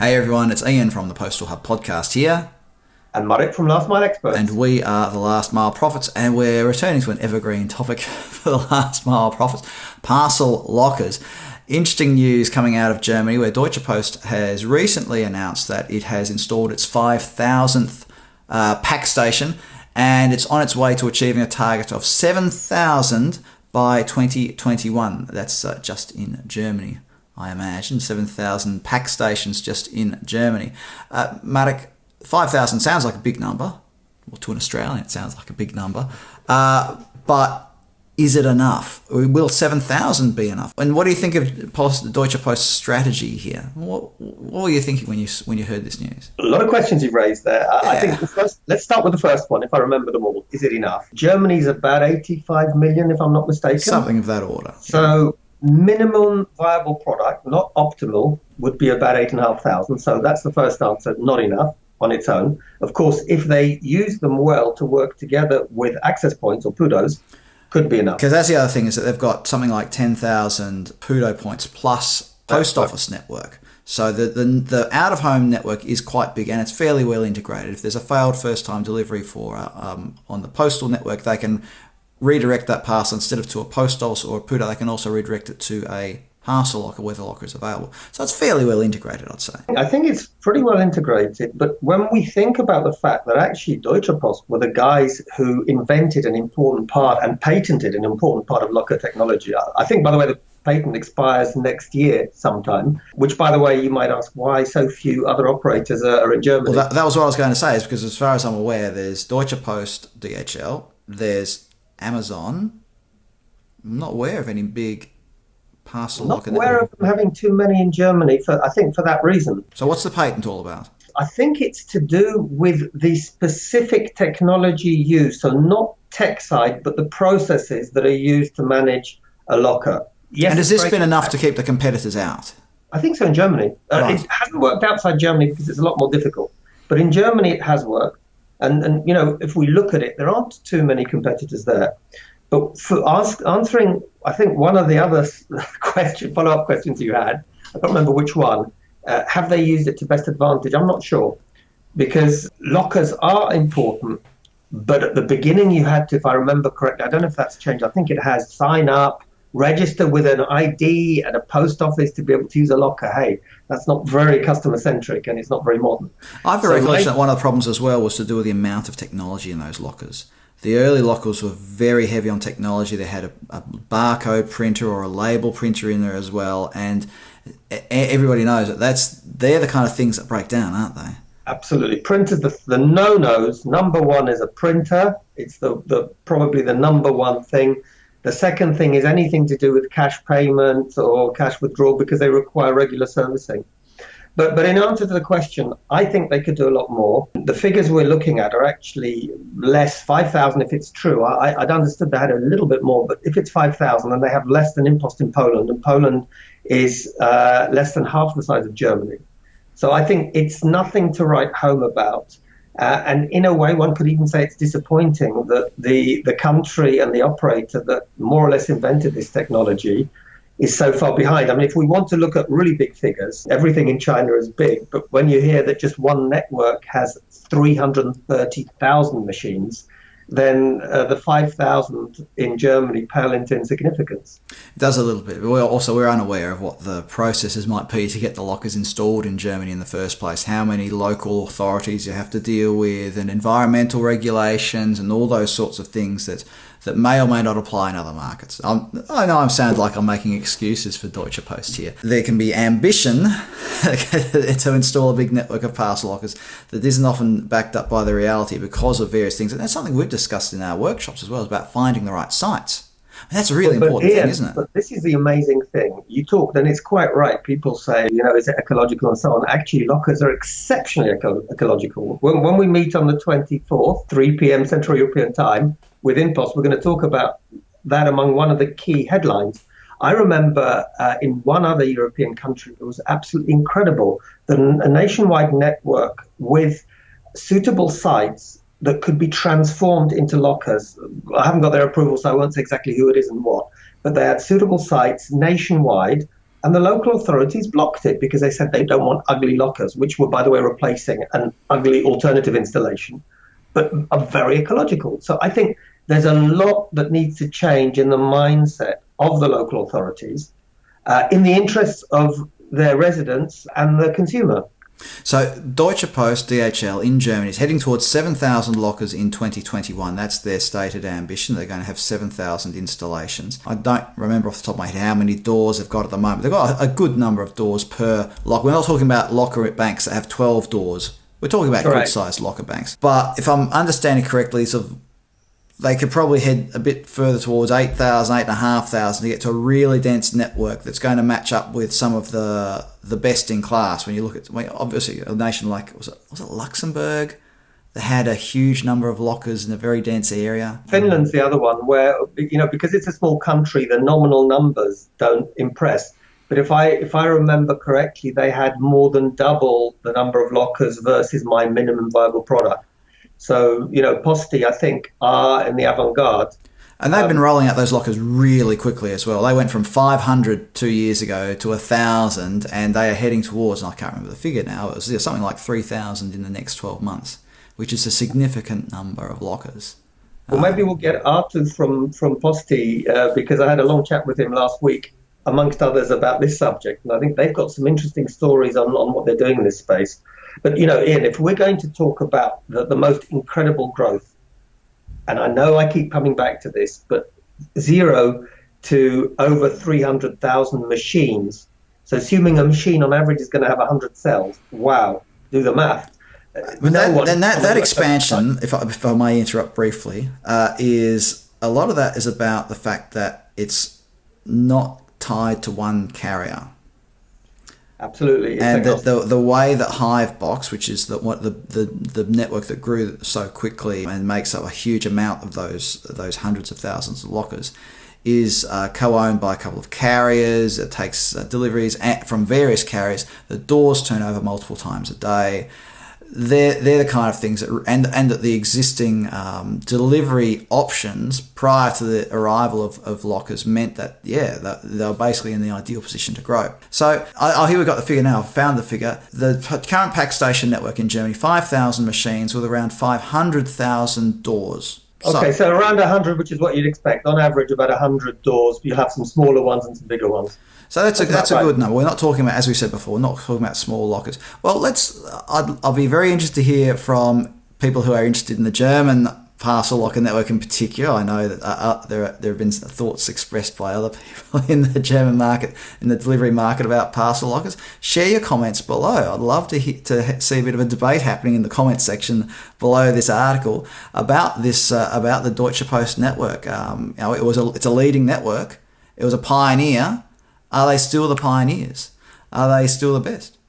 Hey everyone, it's Ian from the Postal Hub Podcast here. And Marek from Last Mile Experts. And we are the Last Mile Prophets, and we're returning to an evergreen topic for the Last Mile Prophets, parcel lockers. Interesting news coming out of Germany, where Deutsche Post has recently announced that it has installed its 5,000th Packstation, and it's on its way to achieving a target of 7,000 by 2021. That's just in Germany, I imagine. 7,000 Packstations just in Germany. Marek, 5,000 sounds like a big number. Well, to an Australian, it sounds like a big number. But is it enough? Will 7,000 be enough? And what do you think of Deutsche Post's strategy here? What were you thinking when you heard this news? A lot of questions you've raised there. Yeah. I think let's start with the first one, if I remember them all. Is it enough? Germany's about 85 million, if I'm not mistaken. Something of that order. So minimum viable product, not optimal, would be about 8,500. So that's the first answer, not enough on its own. Of course, if they use them well to work together with access points or PUDOs, could be enough. Because that's the other thing, is that they've got something like 10,000 PUDO points plus post office network. So the out-of-home network is quite big, and it's fairly well integrated. If there's a failed first-time delivery for on the postal network, they can redirect that parcel instead of to a post office or a PUDO. They can also redirect it to a parcel locker where the locker is available. So it's fairly well integrated, I'd say. I think it's pretty well integrated, but when we think about the fact that actually Deutsche Post were the guys who invented an important part and patented an important part of locker technology. I think, by the way, the patent expires next year sometime, which, by the way, you might ask why so few other operators are in Germany. Well, that was what I was going to say, is because as far as I'm aware, there's Deutsche Post DHL, there's Amazon. I'm not aware of any big parcel locker. Not aware of them having too many in Germany, for that reason. So what's the patent all about? I think it's to do with the specific technology used, so not tech side, but the processes that are used to manage a locker. Yes, and has this been enough to keep the competitors out? I think so in Germany. Right. It hasn't worked outside Germany because it's a lot more difficult. But in Germany it has worked. And you know, if we look at it, there aren't too many competitors there. But for answering, I think one of the other follow-up questions you had, I can't remember which one, have they used it to best advantage? I'm not sure, because lockers are important, but at the beginning you had to, if I remember correctly, I don't know if that's changed, I think it has, sign up, register with an ID at a post office to be able to use a locker. Hey, that's not very customer-centric and it's not very modern. I've the recollection that one of the problems as well was to do with the amount of technology in those lockers. The early lockers were very heavy on technology. They had a barcode printer or a label printer in there as well, and everybody knows that they're the kind of things that break down, aren't they? Absolutely. Printers, the no-nos, number one is a printer. It's the probably the number one thing. The second thing is anything to do with cash payment or cash withdrawal, because they require regular servicing. But in answer to the question, I think they could do a lot more. The figures we're looking at are actually less, 5,000 if it's true. I'd understood they had a little bit more, but if it's 5,000, then they have less than InPost in Poland, and Poland is less than half the size of Germany. So I think it's nothing to write home about. And in a way, one could even say it's disappointing that the country and the operator that more or less invented this technology is so far behind. I mean, if we want to look at really big figures, everything in China is big, but when you hear that just one network has 330,000 machines, then the 5,000 in Germany pale into insignificance. It does a little bit. We're unaware of what the processes might be to get the lockers installed in Germany in the first place, how many local authorities you have to deal with, and environmental regulations and all those sorts of things that may or may not apply in other markets. I know I sound like I'm making excuses for Deutsche Post here. There can be ambition to install a big network of parcel lockers that isn't often backed up by the reality because of various things. And that's something we've discussed in our workshops as well, is about finding the right sites. And that's a really important thing, isn't it? But this is the amazing thing. You talk, and it's quite right. People say, is it ecological and so on. Actually, lockers are exceptionally ecological. When we meet on the 24th, 3 p.m. Central European time, with InPost, we're going to talk about that among one of the key headlines. I remember in one other European country, it was absolutely incredible, that a nationwide network with suitable sites that could be transformed into lockers. I haven't got their approval, so I won't say exactly who it is and what, but they had suitable sites nationwide And the local authorities blocked it because they said they don't want ugly lockers, which were, by the way, replacing an ugly alternative installation, but are very ecological. So I think there's a lot that needs to change in the mindset of the local authorities in the interests of their residents and the consumer. So Deutsche Post DHL in Germany is heading towards 7,000 lockers in 2021. That's their stated ambition. They're going to have 7,000 installations. I don't remember off the top of my head how many doors they've got at the moment. They've got a good number of doors per locker. We're not talking about locker banks that have 12 doors. We're talking about good-sized locker banks. But if I'm understanding correctly, sort of, they could probably head a bit further towards 8,000, 8,500 to get to a really dense network that's going to match up with some of the best in class. When you look at, obviously, a nation like, was it Luxembourg? They had a huge number of lockers in a very dense area. Finland's the other one where, because it's a small country, the nominal numbers don't impress. But if I remember correctly, they had more than double the number of lockers versus my minimum viable product. So, Pasti, I think, are in the avant-garde. And they've been rolling out those lockers really quickly as well. They went from 500 2 years ago to 1,000, and they are heading towards, and I can't remember the figure now, it was something like 3,000 in the next 12 months, which is a significant number of lockers. Well, maybe we'll get Artur from Pasti, because I had a long chat with him last week, amongst others, about this subject. And I think they've got some interesting stories on what they're doing in this space. But, Ian, if we're going to talk about the most incredible growth, and I know I keep coming back to this, but 0 to over 300,000 machines. So assuming a machine on average is going to have 100 cells, wow, do the math. That expansion, if I may interrupt briefly, is a lot of that is about the fact that it's not tied to one carrier. Absolutely. And the way that Hivebox, which is the network that grew so quickly and makes up a huge amount of those hundreds of thousands of lockers, is co-owned by a couple of carriers. It takes deliveries from various carriers. The doors turn over multiple times a day. They're the kind of things that, and that the existing delivery options prior to the arrival of lockers meant that they were basically in the ideal position to grow. So here we've got the figure now. I've found the figure. The current Packstation network in Germany, 5,000 machines with around 500,000 doors. Okay, so around 100, which is what you'd expect. On average, about 100 doors. You have some smaller ones and some bigger ones. So that's a good number. We're not talking about, as we said before, we're not talking about small lockers. Well, I'll be very interested to hear from people who are interested in the German parcel locker network in particular. I know that there have been thoughts expressed by other people in the German market, in the delivery market, about parcel lockers. Share your comments below. I'd love to see a bit of a debate happening in the comments section below this article about this about the Deutsche Post network. It's a leading network. It was a pioneer. Are they still the pioneers? Are they still the best?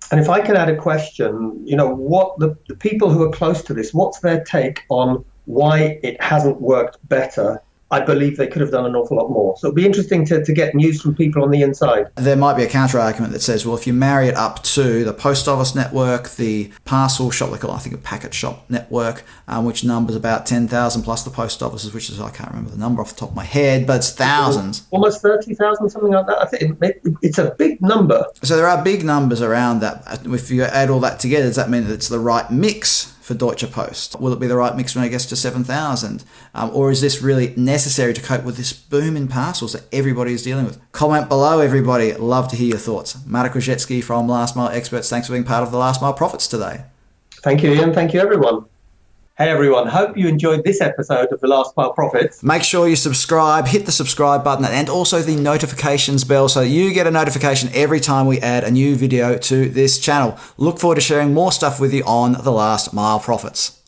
And if I can add a question, what the people who are close to this, what's their take on why it hasn't worked better? I believe they could have done an awful lot more. So it'd be interesting to get news from people on the inside. There might be a counter-argument that says, well, if you marry it up to the post office network, the parcel shop, they call it, I think, a packet shop network, which numbers about 10,000 plus the post offices, which is, I can't remember the number off the top of my head, but it's thousands. Almost 30,000, something like that. I think it's a big number. So there are big numbers around that. If you add all that together, does that mean that it's the right mix for Deutsche Post? Will it be the right mix when it gets to 7,000? Or is this really necessary to cope with this boom in parcels that everybody is dealing with? Comment below, everybody. Love to hear your thoughts. Marek Różycki from Last Mile Experts. Thanks for being part of the Last Mile Profits today. Thank you, Ian. Thank you, everyone. Hey, everyone. Hope you enjoyed this episode of the Last Mile Profits. Make sure you subscribe, hit the subscribe button, and also the notifications bell so you get a notification every time we add a new video to this channel. Look forward to sharing more stuff with you on the Last Mile Profits.